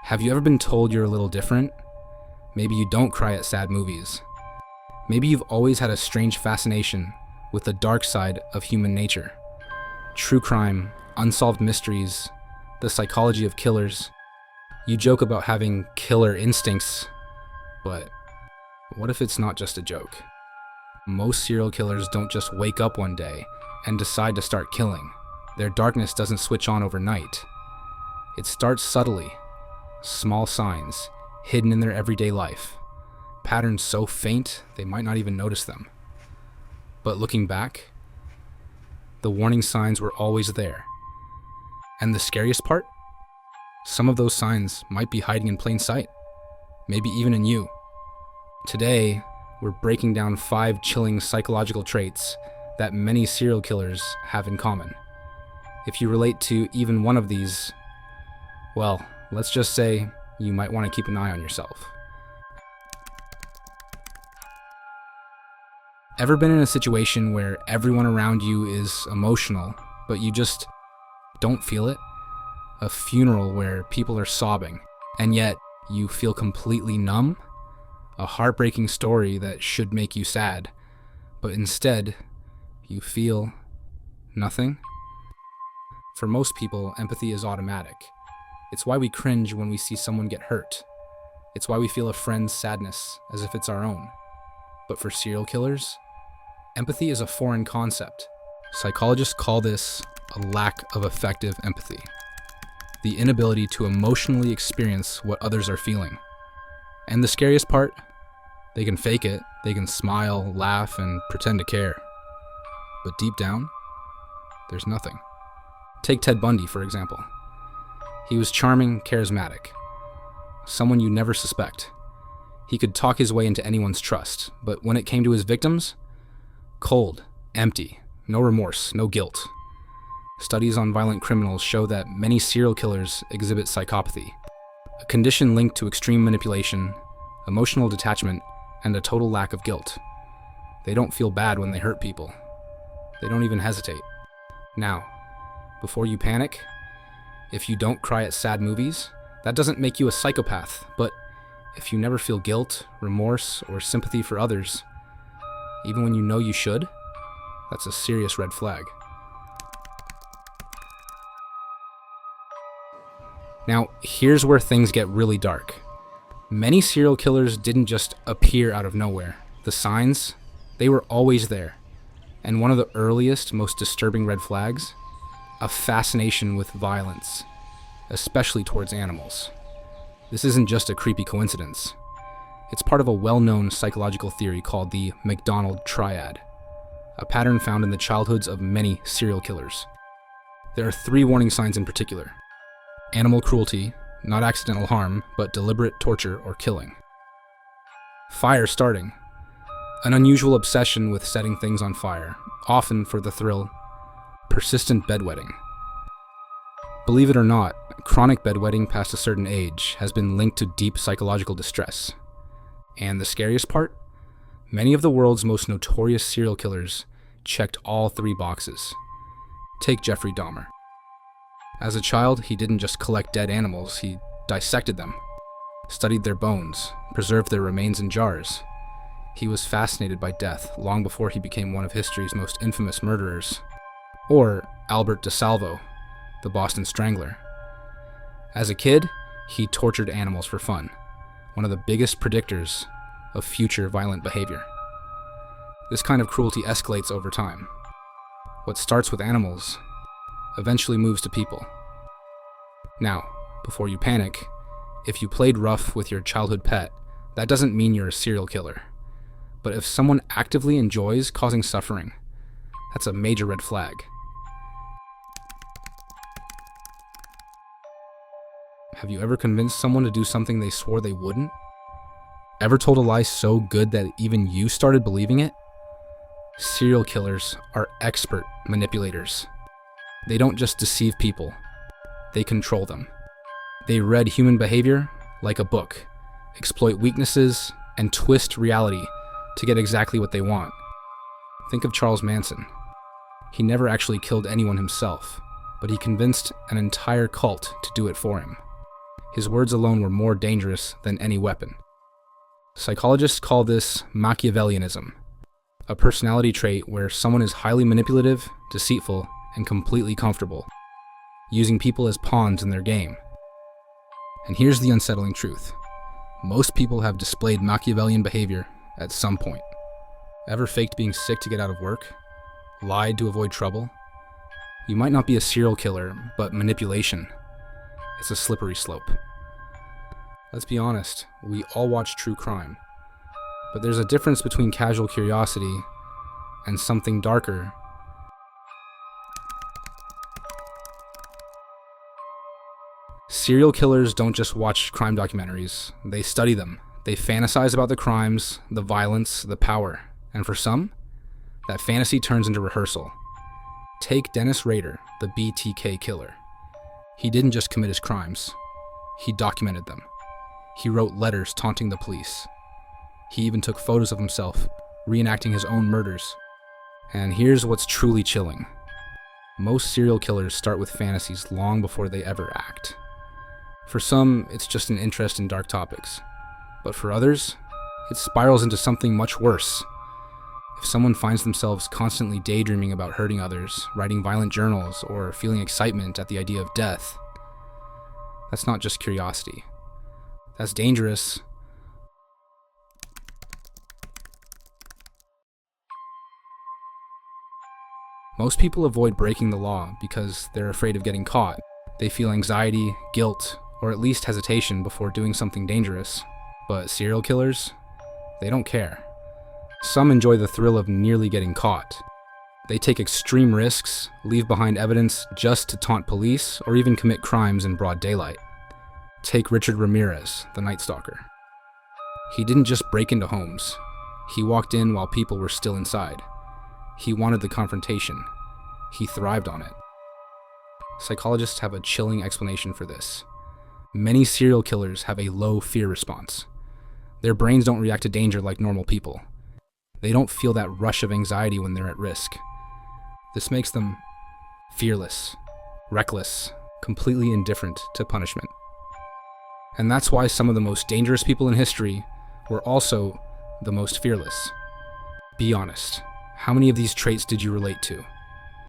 Have you ever been told you're a little different? Maybe you don't cry at sad movies. Maybe you've always had a strange fascination with the dark side of human nature. True crime, unsolved mysteries, the psychology of killers. You joke about having killer instincts, but what if it's not just a joke? Most serial killers don't just wake up one day and decide to start killing. Their darkness doesn't switch on overnight. It starts subtly, small signs, hidden in their everyday life. Patterns so faint, they might not even notice them. But looking back, the warning signs were always there. And the scariest part? Some of those signs might be hiding in plain sight, maybe even in you. Today, we're breaking down 5 chilling psychological traits that many serial killers have in common. If you relate to even one of these, well, let's just say you might want to keep an eye on yourself. Ever been in a situation where everyone around you is emotional, but you just don't feel it? A funeral where people are sobbing, and yet you feel completely numb? A heartbreaking story that should make you sad, but instead, you feel nothing? For most people, empathy is automatic. It's why we cringe when we see someone get hurt. It's why we feel a friend's sadness as if it's our own. But for serial killers, empathy is a foreign concept. Psychologists call this a lack of effective empathy. The inability to emotionally experience what others are feeling. And the scariest part? They can fake it, they can smile, laugh, and pretend to care. But deep down, there's nothing. Take Ted Bundy, for example. He was charming, charismatic. Someone you never suspect. He could talk his way into anyone's trust, but when it came to his victims, cold, empty, no remorse, no guilt. Studies on violent criminals show that many serial killers exhibit psychopathy, a condition linked to extreme manipulation, emotional detachment, and a total lack of guilt. They don't feel bad when they hurt people. They don't even hesitate. Now, before you panic, if you don't cry at sad movies, that doesn't make you a psychopath, but if you never feel guilt, remorse, or sympathy for others, even when you know you should, that's a serious red flag. Now, here's where things get really dark. Many serial killers didn't just appear out of nowhere. The signs, they were always there. And one of the earliest, most disturbing red flags? A fascination with violence, especially towards animals. This isn't just a creepy coincidence. It's part of a well-known psychological theory called the McDonald Triad, a pattern found in the childhoods of many serial killers. There are 3 warning signs in particular. Animal cruelty, not accidental harm, but deliberate torture or killing. Fire starting, an unusual obsession with setting things on fire, often for the thrill. Persistent bedwetting. Believe it or not, chronic bedwetting past a certain age has been linked to deep psychological distress. And the scariest part? Many of the world's most notorious serial killers checked all 3 boxes. Take Jeffrey Dahmer. As a child, he didn't just collect dead animals, he dissected them, studied their bones, preserved their remains in jars. He was fascinated by death long before he became one of history's most infamous murderers. Or Albert DeSalvo, the Boston Strangler. As a kid, he tortured animals for fun, one of the biggest predictors of future violent behavior. This kind of cruelty escalates over time. What starts with animals eventually moves to people. Now, before you panic, if you played rough with your childhood pet, that doesn't mean you're a serial killer. But if someone actively enjoys causing suffering, that's a major red flag. Have you ever convinced someone to do something they swore they wouldn't? Ever told a lie so good that even you started believing it? Serial killers are expert manipulators. They don't just deceive people, they control them. They read human behavior like a book, exploit weaknesses, and twist reality to get exactly what they want. Think of Charles Manson. He never actually killed anyone himself, but he convinced an entire cult to do it for him. His words alone were more dangerous than any weapon. Psychologists call this Machiavellianism, a personality trait where someone is highly manipulative, deceitful, and completely comfortable, using people as pawns in their game. And here's the unsettling truth. Most people have displayed Machiavellian behavior at some point. Ever faked being sick to get out of work? Lied to avoid trouble? You might not be a serial killer, but manipulation, it's a slippery slope. Let's be honest, we all watch true crime. But there's a difference between casual curiosity and something darker. Serial killers don't just watch crime documentaries, they study them. They fantasize about the crimes, the violence, the power. And for some, that fantasy turns into rehearsal. Take Dennis Rader, the BTK killer. He didn't just commit his crimes, he documented them. He wrote letters taunting the police. He even took photos of himself, reenacting his own murders. And here's what's truly chilling. Most serial killers start with fantasies long before they ever act. For some, it's just an interest in dark topics. But for others, it spirals into something much worse. If someone finds themselves constantly daydreaming about hurting others, writing violent journals, or feeling excitement at the idea of death, that's not just curiosity. That's dangerous. Most people avoid breaking the law because they're afraid of getting caught. They feel anxiety, guilt, or at least hesitation before doing something dangerous. But serial killers, they don't care. Some enjoy the thrill of nearly getting caught. They take extreme risks, leave behind evidence just to taunt police, or even commit crimes in broad daylight. Take Richard Ramirez, the Night Stalker. He didn't just break into homes. He walked in while people were still inside. He wanted the confrontation. He thrived on it. Psychologists have a chilling explanation for this. Many serial killers have a low fear response. Their brains don't react to danger like normal people. They don't feel that rush of anxiety when they're at risk. This makes them fearless, reckless, completely indifferent to punishment. And that's why some of the most dangerous people in history were also the most fearless. Be honest, how many of these traits did you relate to?